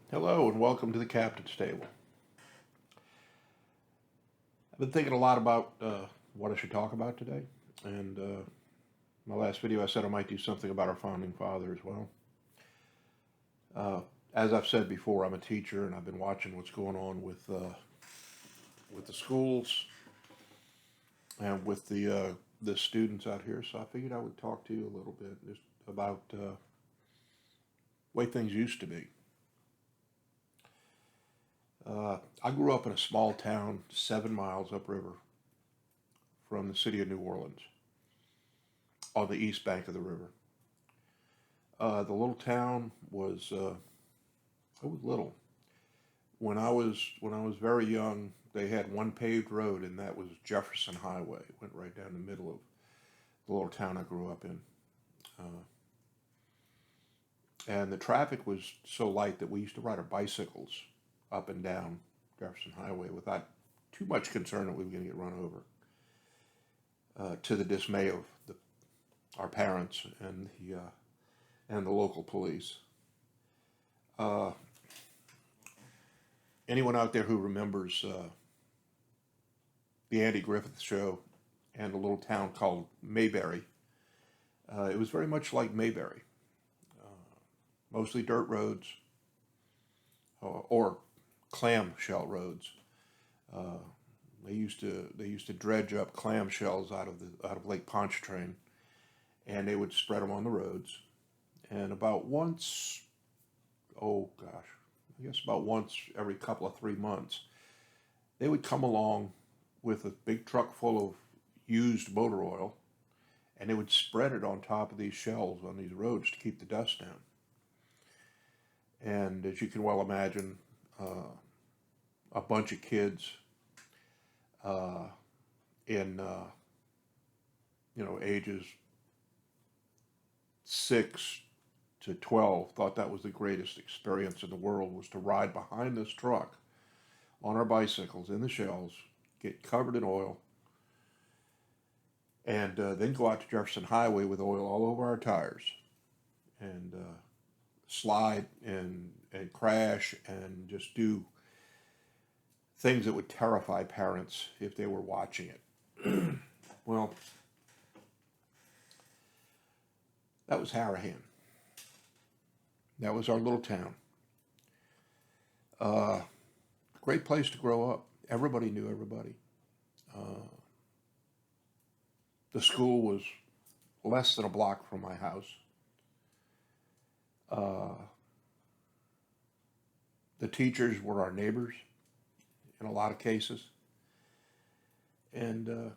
Hello and welcome to the Captain's Table. I've been thinking a lot about what I should talk about today, and my last video I said I might do something about our founding father as well. As I've said before, I'm a teacher, and I've been watching what's going on with the schools and with the students out here. So I figured I would talk to you a little bit just about the way things used to be. I grew up in a small town 7 miles upriver from the city of New Orleans on the east bank of the river. The little town was it was little. When I was very young, they had one paved road, and that was Jefferson Highway. It went right down the middle of the little town I grew up in, uh, and the traffic was so light that we used to ride our bicycles up and down Jefferson Highway without too much concern that we were going to get run over. To the dismay of our parents and the local police. Uh, Anyone out there who remembers the Andy Griffith Show and a little town called Mayberry, it was very much like Mayberry. Mostly dirt roads or clamshell roads. Uh, they used to dredge up clamshells out of Lake Pontchartrain, and they would spread them on the roads. And about once, oh gosh, I guess about once every couple of 3 months, they would come along with a big truck full of used motor oil, and they would spread it on top of these shells on these roads to keep the dust down. And as you can well imagine, a bunch of kids uh, in ages 6 to 12 thought that was the greatest experience in the world, was to ride behind this truck on our bicycles in the shells, get covered in oil, and then go out to Jefferson Highway with oil all over our tires, and slide and crash and just do things that would terrify parents if they were watching it. Well, that was Harahan. That was our little town. Uh, Great place to grow up. Everybody knew everybody. Uh, the school was less than a block from my house. Uh, the teachers were our neighbors in a lot of cases. And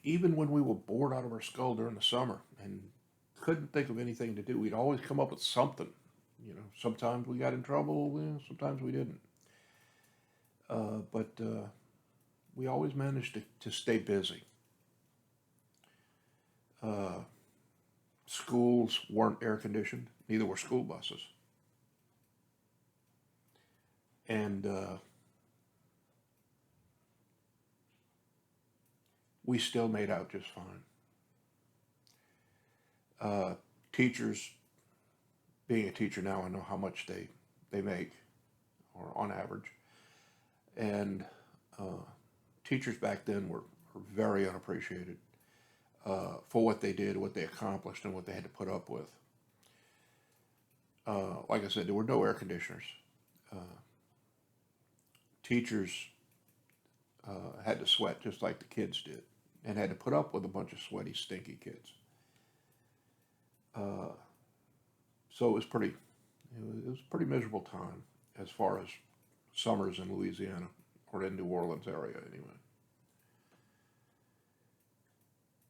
even when we were bored out of our skull during the summer and couldn't think of anything to do, we'd always come up with something. Sometimes we got in trouble, sometimes we didn't. But we always managed to stay busy. Uh, Schools weren't air conditioned, neither were school buses. And we still made out just fine. Teachers, being a teacher now, I know how much they make, or on average. And uh, teachers back then were very unappreciated for what they did, what they accomplished, and what they had to put up with. Like I said, there were no air conditioners. Uh, Teachers had to sweat just like the kids did, and had to put up with a bunch of sweaty, stinky kids. Uh, so it was a pretty miserable time as far as summers in Louisiana, or in New Orleans area anyway.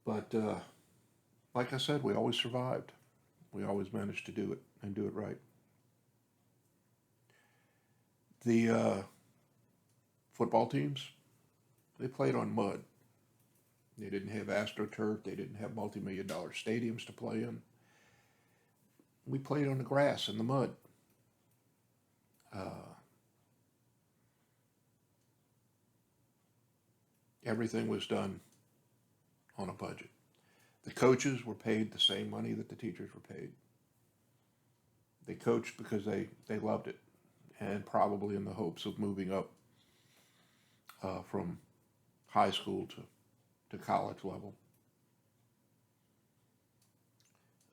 But like I said, we always survived. We always managed to do it and do it right. The football teams, they played on mud. They didn't have AstroTurf. They didn't have multi-million-dollar stadiums to play in. We played on the grass in the mud. Uh, Everything was done on a budget. The coaches were paid the same money that the teachers were paid. They coached because they loved it, and probably in the hopes of moving up from high school to college level.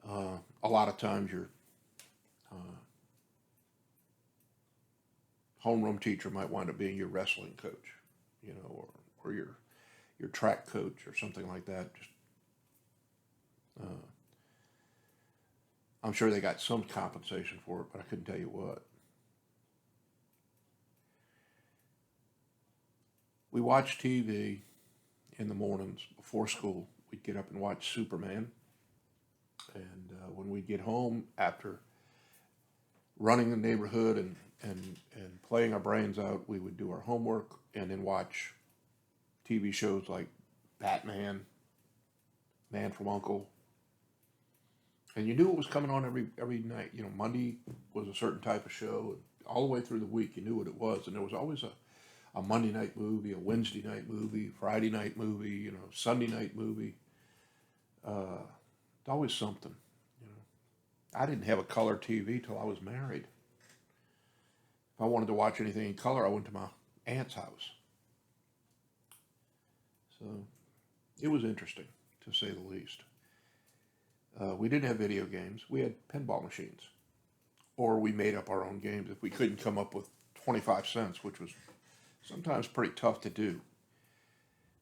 A lot of times your uh, homeroom teacher might wind up being your wrestling coach, or your track coach or something like that. Just uh, I'm sure they got some compensation for it, but I couldn't tell you what. We watched TV in the mornings before school. We'd get up and watch Superman, and when we'd get home after running the neighborhood and playing our brains out, we would do our homework and then watch TV shows like Batman, Man from Uncle, and you knew what was coming on every night. Monday was a certain type of show, and all the way through the week you knew what it was, and there was always a Monday night movie, a Wednesday night movie, Friday night movie, Sunday night movie. It's always something. I didn't have a color TV till I was married. If I wanted to watch anything in color, I went to my aunt's house. So it was interesting, to say the least. We didn't have video games. We had pinball machines. Or we made up our own games if we couldn't come up with 25 cents, which was sometimes pretty tough to do.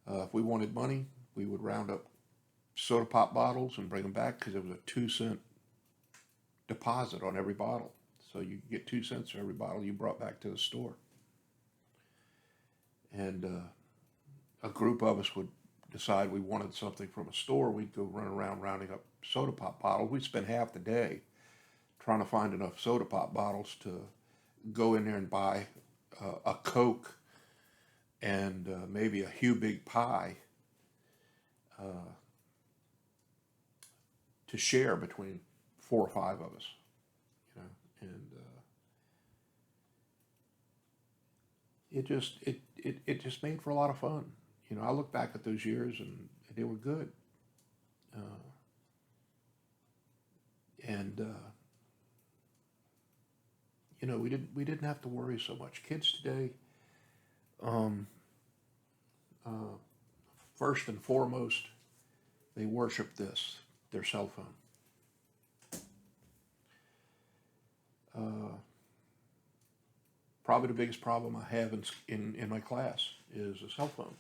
If we wanted money, we would round up soda pop bottles and bring them back because it was a 2 cent deposit on every bottle. So you get 2 cents for every bottle you brought back to the store. And a group of us would decide we wanted something from a store. We'd go run around rounding up soda pop bottles. We'd spend half the day trying to find enough soda pop bottles to go in there and buy a Coke and maybe a Hugh Big Pie to share between 4 or 5 of us, and it just made for a lot of fun. I look back at those years and they were good, and we didn't have to worry so much. Kids today, um, uh, first and foremost, they worship their cell phone. Probably the biggest problem I have in my class is a cell phone.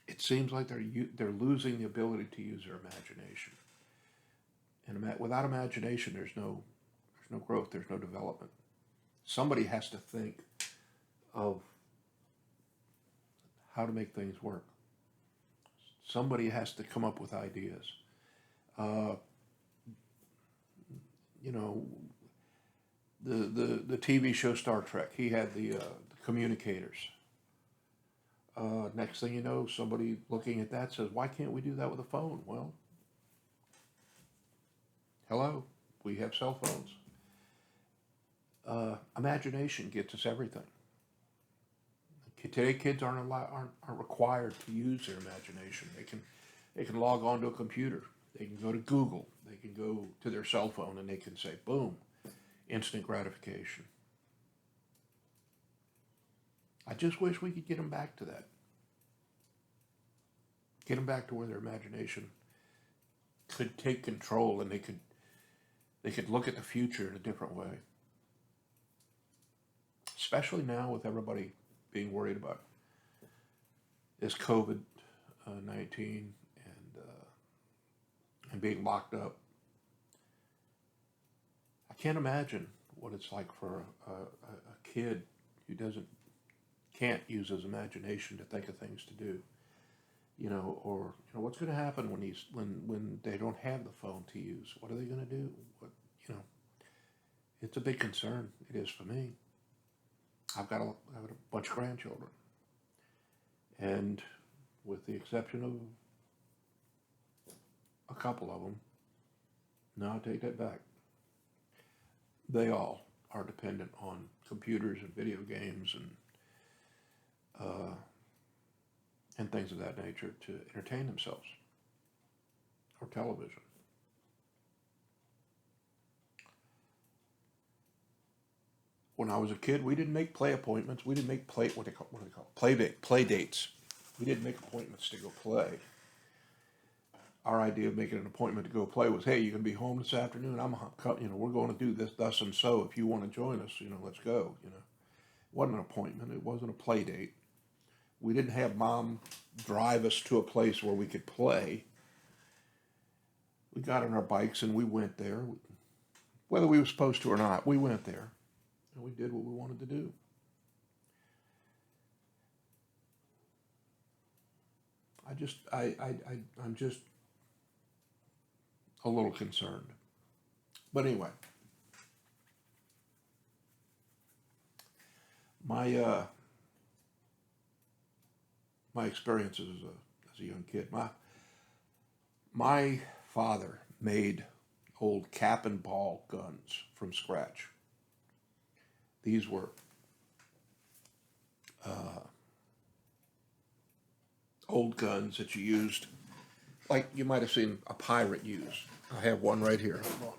It seems like they're losing the ability to use their imagination. And without imagination, there's no growth, there's no development. Somebody has to think of how to make things work. Somebody has to come up with ideas. Uh, you know, the TV show Star Trek. He had the communicators. Next thing you know, somebody looking at that says, "Why can't we do that with a phone?" Well, hello, we have cell phones. Imagination gets us everything. Today, kids aren't required to use their imagination. They can log on to a computer. They can go to Google. They can go to their cell phone and they can say, boom, instant gratification. I just wish we could get them back to that. Get them back to where their imagination could take control and they could look at the future in a different way. Especially now with everybody being worried about this COVID-19 and being locked up. I can't imagine what it's like for a kid who can't use his imagination to think of things to do, or what's going to happen when they don't have the phone to use. What are they going to do? It's a big concern. It is for me. I've got a bunch of grandchildren, and with the exception of a couple of them, no, I take that back. They all are dependent on computers and video games and things of that nature to entertain themselves, or television. When I was a kid, we didn't make play appointments. We didn't make what do they call it? Play dates. We didn't make appointments to go play. Our idea of making an appointment to go play was, hey, you can be home this afternoon. We're going to do this, thus and so. If you want to join us, let's go. It wasn't an appointment. It wasn't a play date. We didn't have mom drive us to a place where we could play. We got on our bikes and we went there. Whether we were supposed to or not, we went there. And we did what we wanted to do. I'm just a little concerned. But anyway, my my experiences as a young kid. My father made old cap and ball guns from scratch. These were old guns that you used, like you might have seen a pirate use. I have one right here. Hold on.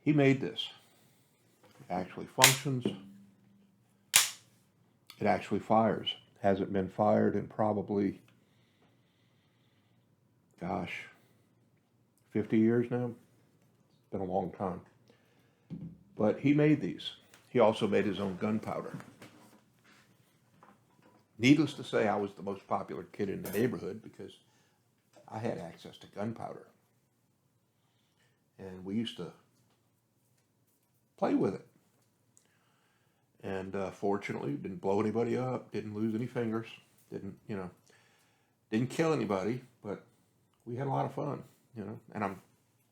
He made this. It actually functions. It actually fires. Hasn't been fired in probably, 50 years now. It's been a long time. But he made these. He also made his own gunpowder. Needless to say, I was the most popular kid in the neighborhood because I had access to gunpowder. And we used to play with it. And fortunately, didn't blow anybody up, didn't lose any fingers, didn't kill anybody, but we had a lot of fun, And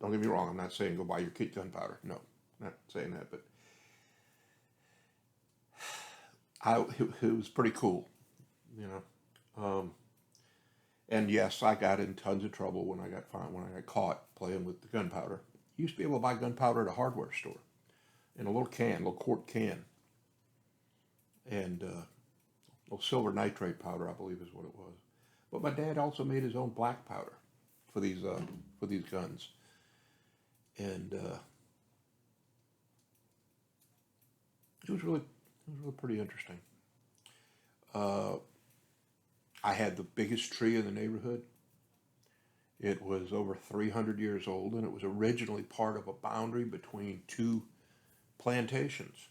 don't get me wrong, I'm not saying go buy your kid gunpowder. No, not saying that, but it was pretty cool, And yes, I got in tons of trouble when I got caught playing with the gunpowder. You used to be able to buy gunpowder at a hardware store in a little quart can. And little silver nitrate powder, I believe is what it was. But my dad also made his own black powder for these guns. And it was really pretty interesting. I had the biggest tree in the neighborhood. It was over 300 years old, and it was originally part of a boundary between two plantations.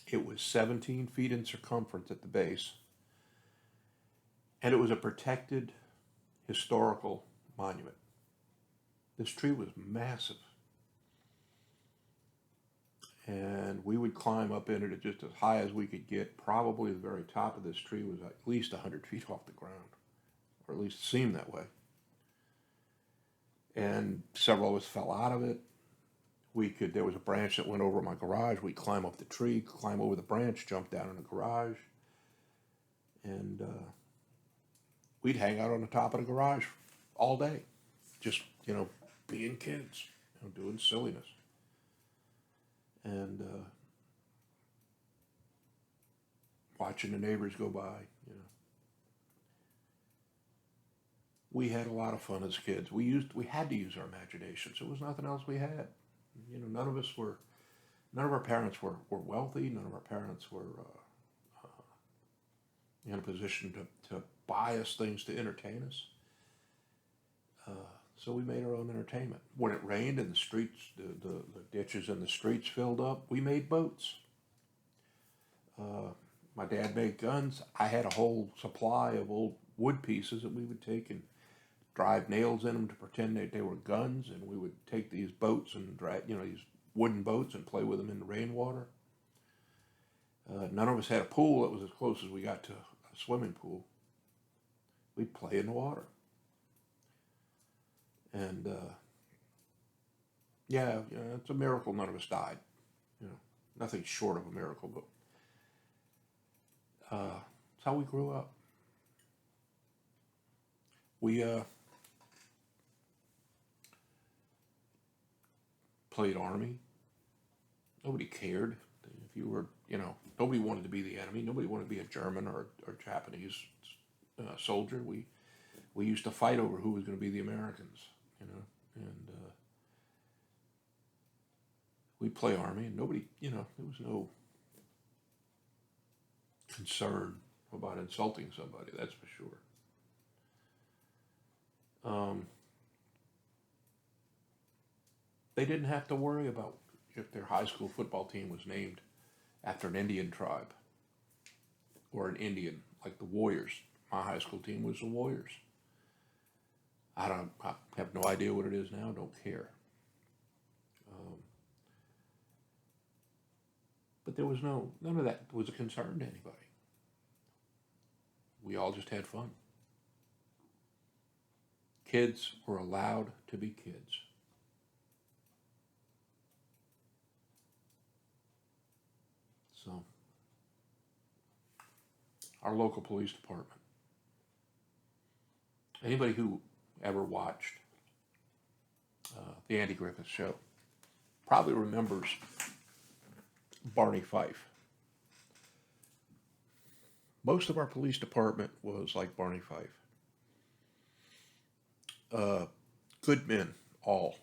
It was 17 feet in circumference at the base, and it was a protected historical monument. This tree was massive, and we would climb up in it just as high as we could get. Probably the very top of this tree was at least 100 feet off the ground, or at least it seemed that way. And several of us fell out of it. There was a branch that went over my garage. We'd climb up the tree, climb over the branch, jump down in the garage, and we'd hang out on the top of the garage all day, just, being kids, doing silliness. And watching the neighbors go by, We had a lot of fun as kids. We had to use our imaginations. There was nothing else we had. None of our parents were wealthy. None of our parents were in a position to buy us things to entertain us. So we made our own entertainment. When it rained and the streets, the ditches in the streets filled up, we made boats. My dad made guns. I had a whole supply of old wood pieces that we would take and drive nails in them to pretend that they were guns, and we would take these boats and drag, these wooden boats and play with them in the rainwater. None of us had a pool. It was as close as we got to a swimming pool. We'd play in the water. And, it's a miracle none of us died. Nothing short of a miracle, but it's how we grew up. We played Army. Nobody cared if you were, nobody wanted to be the enemy. Nobody wanted to be a German or Japanese soldier. We used to fight over who was going to be the Americans, and we play Army, and nobody, there was no concern about insulting somebody, that's for sure. They didn't have to worry about if their high school football team was named after an Indian tribe or an Indian, like the Warriors. My high school team was the Warriors. I have no idea what it is now, don't care. But there was none of that was a concern to anybody. We all just had fun. Kids were allowed to be kids. So, our local police department. Anybody who ever watched the Andy Griffith Show probably remembers Barney Fife. Most of our police department was like Barney Fife. Good men, all.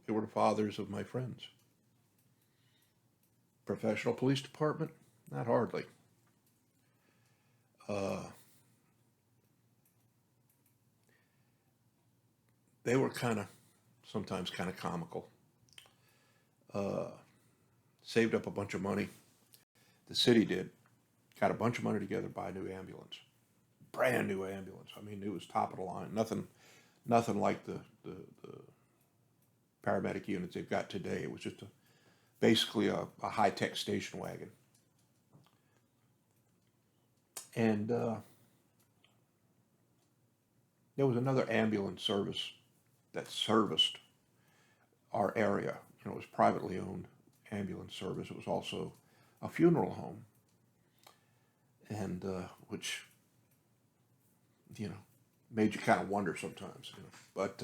They were the fathers of my friends. Professional police department, not hardly. They were sometimes kind of comical. Saved up a bunch of money. The city did. Got a bunch of money together to buy a new ambulance. Brand new ambulance. I mean, it was top of the line. Nothing like the paramedic units they've got today. It was just basically a high-tech station wagon. And there was another ambulance service that serviced our area. It was privately owned ambulance service. It was also a funeral home, and which made you kind of wonder sometimes. But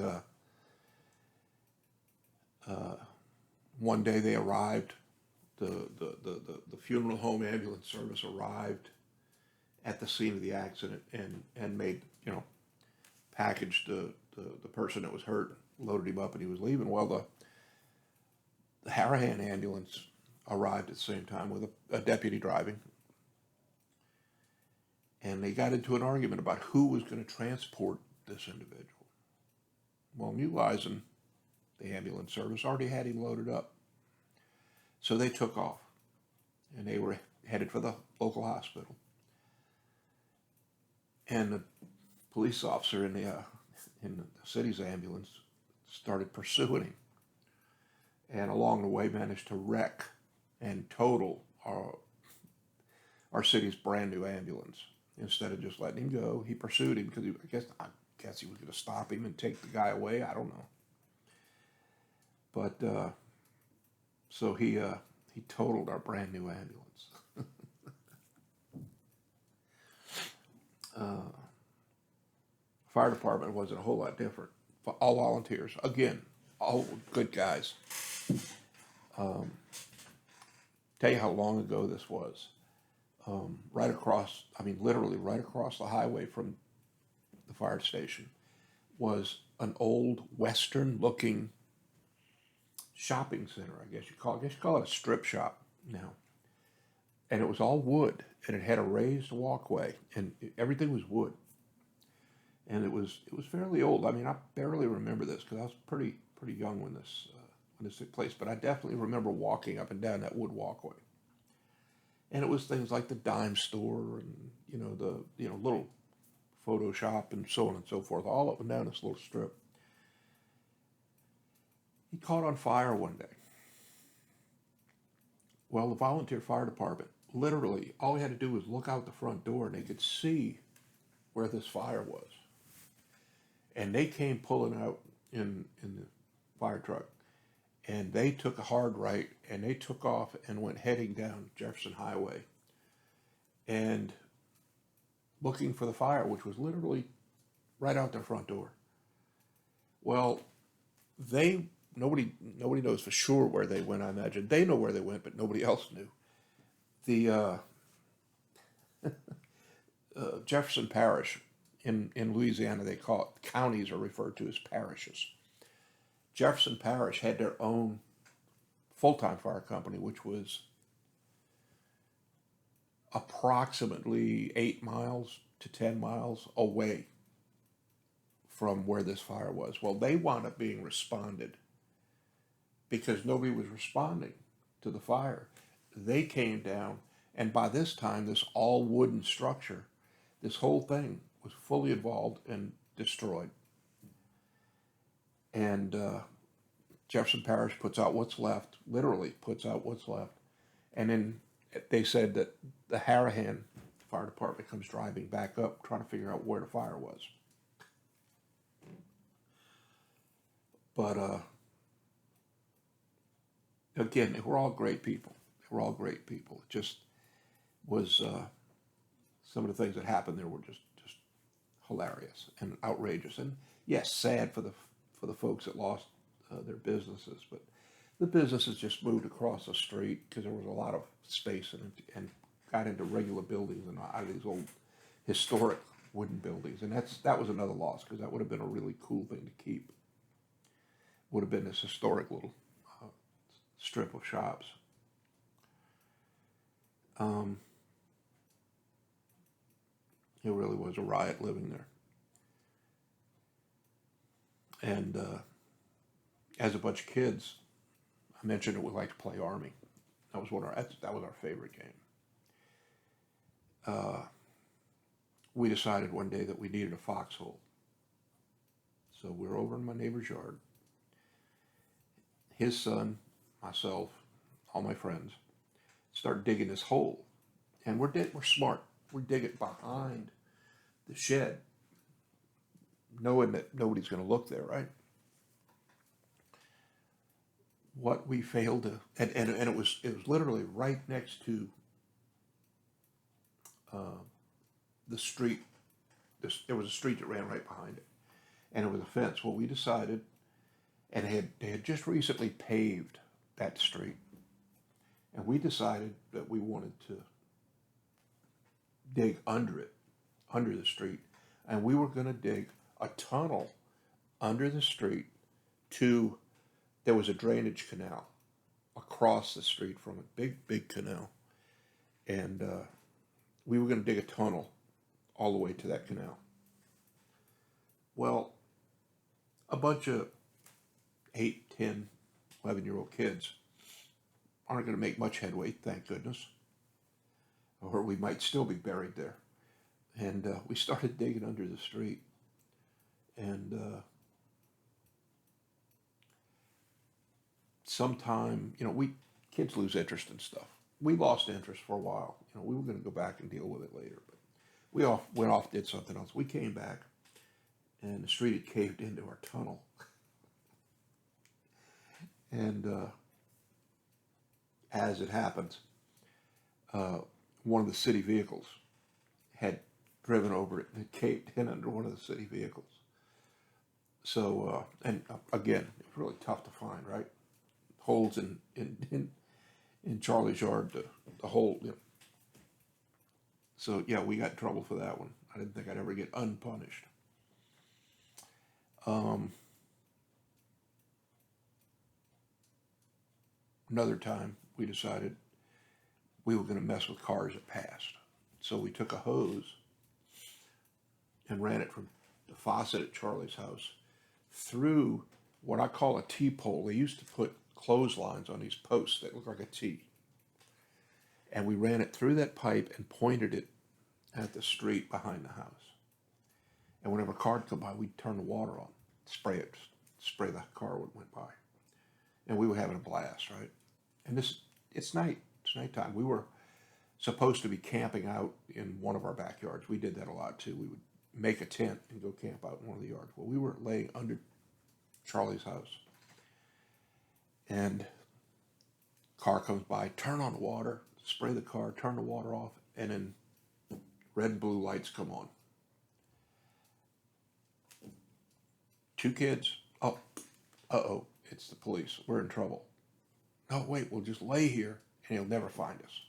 one day they arrived. The funeral home ambulance service arrived at the scene of the accident and made packaged the person that was hurt, loaded him up, and he was leaving. Well, the Harahan ambulance arrived at the same time with a deputy driving, and they got into an argument about who was going to transport this individual. Well, New Eisen, the ambulance service, already had him loaded up. So they took off, and they were headed for the local hospital. And the police officer in the city's ambulance started pursuing him, and along the way managed to wreck and total our city's brand new ambulance. Instead of just letting him go, he pursued him because I guess he was going to stop him and take the guy away. I don't know. But so he totaled our brand new ambulance. Fire department wasn't a whole lot different. All volunteers. Again, all good guys. Tell you how long ago this was. Literally right across the highway from the fire station was an old Western-looking shopping center, I guess you call it a strip shop now. And it was all wood, and it had a raised walkway, and everything was wood. And it was fairly old. I mean, I barely remember this because I was pretty young when this took place, but I definitely remember walking up and down that wood walkway. And it was things like the dime store and the little photo shop and so on and so forth, all up and down this little strip. He caught on fire one day. Well, the volunteer fire department, literally, all he had to do was look out the front door and they could see where this fire was. And they came pulling out in the fire truck, and they took a hard right, and they took off and went heading down Jefferson Highway and looking for the fire, which was literally right out their front door. Well, they nobody knows for sure where they went. I imagine they know where they went, but nobody else knew. The Jefferson Parish in Louisiana, they call it, counties are referred to as parishes. Jefferson Parish had their own full-time fire company, which was approximately 8 miles to 10 miles away from where this fire was. Well, they wound up being responded because nobody was responding to the fire. They came down, and by this time, this all wooden structure, this whole thing was fully involved and destroyed. And Jefferson Parish puts out what's left, literally puts out what's left. And then they said that the Harahan Fire Department comes driving back up, trying to figure out where the fire was. But again, they were all great people. They were all great people. It just was some of the things that happened there were just hilarious and outrageous, and yes, sad for the folks that lost their businesses. But the businesses just moved across the street because there was a lot of space in it, and got into regular buildings and out of these old historic wooden buildings, and that was another loss because that would have been a really cool thing to keep. Would have been this historic little strip of shops. It really was a riot living there. And as a bunch of kids, I mentioned that we liked to play Army. That was that was our favorite game. We decided one day that we needed a foxhole. So we were over in my neighbor's yard. His son, myself, all my friends, start digging this hole. And we're smart. We dig it behind the shed, knowing that nobody's going to look there, right? What we failed to, and it was literally right next to the street. There was a street that ran right behind it, and it was a fence. Well, we decided, and they had just recently paved that street, and we decided that we wanted to dig under it, under the street, and we were going to dig a tunnel under the street to, there was a drainage canal across the street from it, big canal, and we were going to dig a tunnel all the way to that canal. Well, a bunch of 8, 10, 11-year-old kids aren't going to make much headway, thank goodness, or we might still be buried there. And we started digging under the street, and sometime, kids lose interest in stuff. We lost interest for a while. We were going to go back and deal with it later, but we went off, did something else. We came back, and the street had caved into our tunnel. And as it happens, one of the city vehicles had driven over it and it caved in under one of the city vehicles. So, and again, it was really tough to find, right? Holes in Charlie's yard, the hole. So yeah, we got in trouble for that one. I didn't think I'd ever get unpunished. Another time, we decided we were going to mess with cars that passed. So we took a hose and ran it from the faucet at Charlie's house through what I call a T-pole. They used to put clotheslines on these posts that look like a T. And we ran it through that pipe and pointed it at the street behind the house. And whenever a car would come by, we'd turn the water on, spray the car when it went by. And we were having a blast, right? And it's nighttime. We were supposed to be camping out in one of our backyards. We did that a lot too. We would make a tent and go camp out in one of the yards. Well, we were laying under Charlie's house, and car comes by, turn on the water, spray the car, turn the water off, and then red and blue lights come on. 2 kids, oh, it's the police. We're in trouble. No, wait, we'll just lay here and he'll never find us.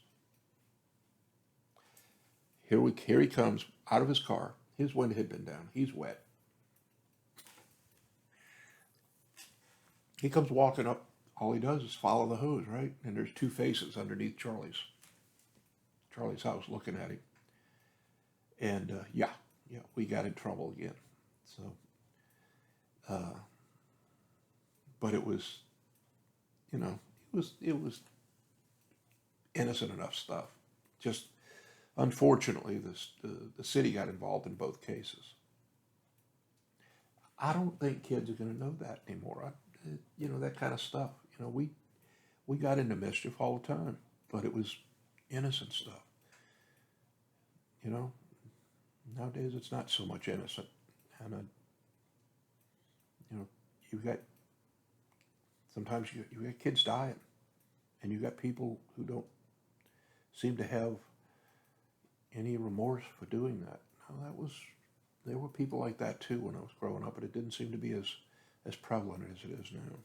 Here he comes out of his car. His window had been down. He's wet. He comes walking up. All he does is follow the hose, right? And there's two faces underneath Charlie's house looking at him. And yeah, we got in trouble again. So, but it was, it was innocent enough stuff. Just unfortunately, the city got involved in both cases. I don't think kids are going to know that anymore. That kind of stuff. We got into mischief all the time, but it was innocent stuff. Nowadays it's not so much innocent, and you got sometimes you got kids dying, and you got people who don't seem to have any remorse for doing that. Now, there were people like that too when I was growing up, but it didn't seem to be as prevalent as it is now.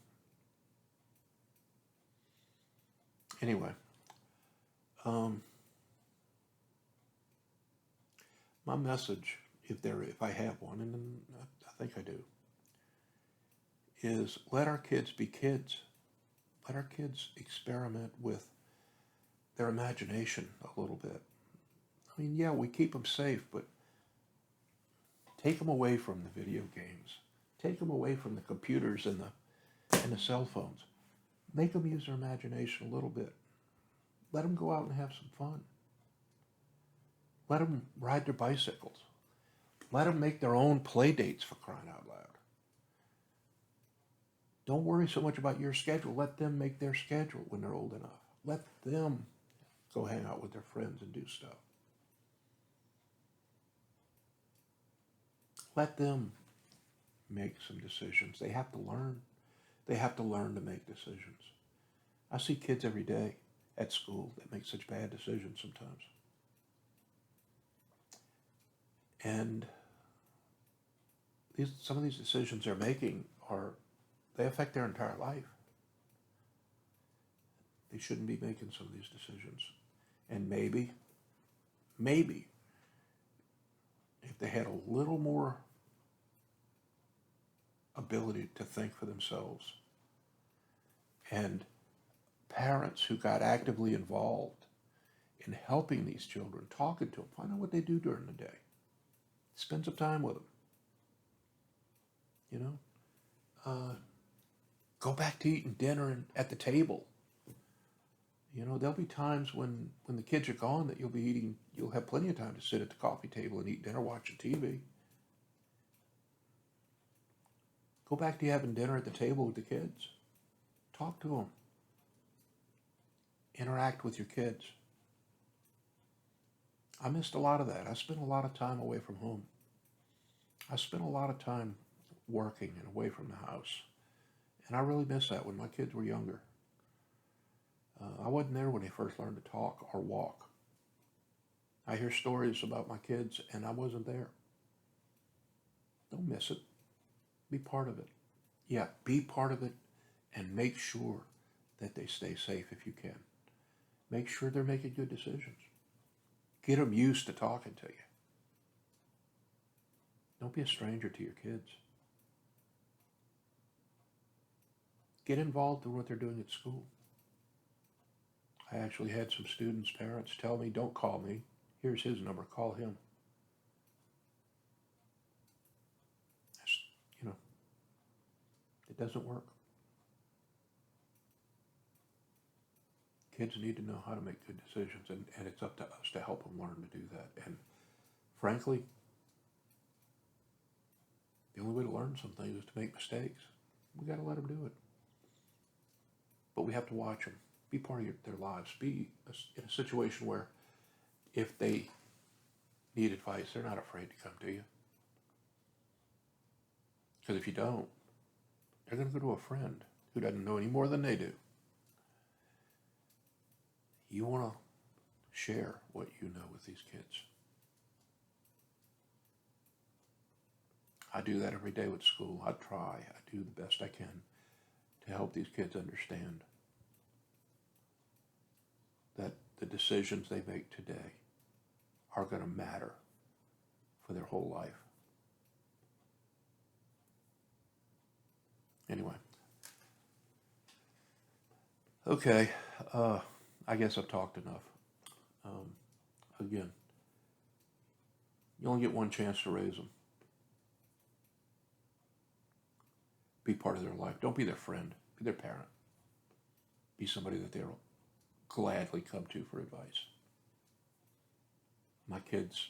Anyway, my message, if I have one, and I think I do, is let our kids be kids. Let our kids experiment with their imagination a little bit. I mean, yeah, we keep them safe, but take them away from the video games. Take them away from the computers and the cell phones. Make them use their imagination a little bit. Let them go out and have some fun. Let them ride their bicycles. Let them make their own play dates, for crying out loud. Don't worry so much about your schedule. Let them make their schedule when they're old enough. Let them go hang out with their friends and do stuff. Let them make some decisions. They have to learn. They have to learn to make decisions. I see kids every day at school that make such bad decisions sometimes. And some of these decisions they're making they affect their entire life. They shouldn't be making some of these decisions. And maybe, if they had a little more ability to think for themselves, and parents who got actively involved in helping these children, talking to them, find out what they do during the day. Spend some time with them. Go back to eating dinner at the table. There'll be times when the kids are gone that you'll have plenty of time to sit at the coffee table and eat dinner watching TV. Go back to having dinner at the table with the kids. Talk to them. Interact with your kids. I missed a lot of that. I spent a lot of time away from home. I spent a lot of time working and away from the house. And I really miss that when my kids were younger. I wasn't there when they first learned to talk or walk. I hear stories about my kids, and I wasn't there. Don't miss it. Be part of it. Yeah, be part of it, and make sure that they stay safe if you can. Make sure they're making good decisions. Get them used to talking to you. Don't be a stranger to your kids. Get involved in what they're doing at school. I actually had some students' parents tell me, don't call me. Here's his number, call him. It doesn't work. Kids need to know how to make good decisions, and it's up to us to help them learn to do that. And frankly, the only way to learn some things is to make mistakes. We got to let them do it. But we have to watch them. Be part of their lives. Be in a situation where if they need advice, they're not afraid to come to you. Because if you don't, they're going to go to a friend who doesn't know any more than they do. You want to share what you know with these kids. I do that every day with school. I try. I do the best I can to help these kids understand that the decisions they make today are going to matter for their whole life. Anyway. Okay, I guess I've talked enough. Again, you only get one chance to raise them. Be part of their life. Don't be their friend. Be their parent. Be somebody that they'll gladly come to for advice. My kids,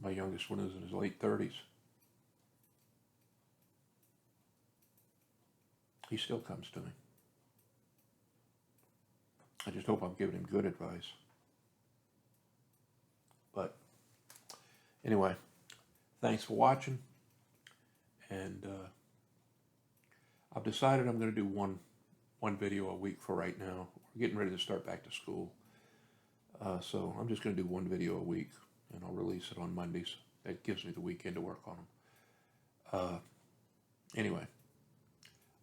my youngest one is in his late 30s. He still comes to me. I just hope I'm giving him good advice. But anyway, thanks for watching. And I've decided I'm going to do one video a week for right now. We're getting ready to start back to school. So I'm just going to do one video a week, and I'll release it on Mondays. That gives me the weekend to work on them. Anyway,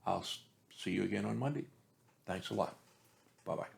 I'll see you again on Monday. Thanks a lot. Bye-bye.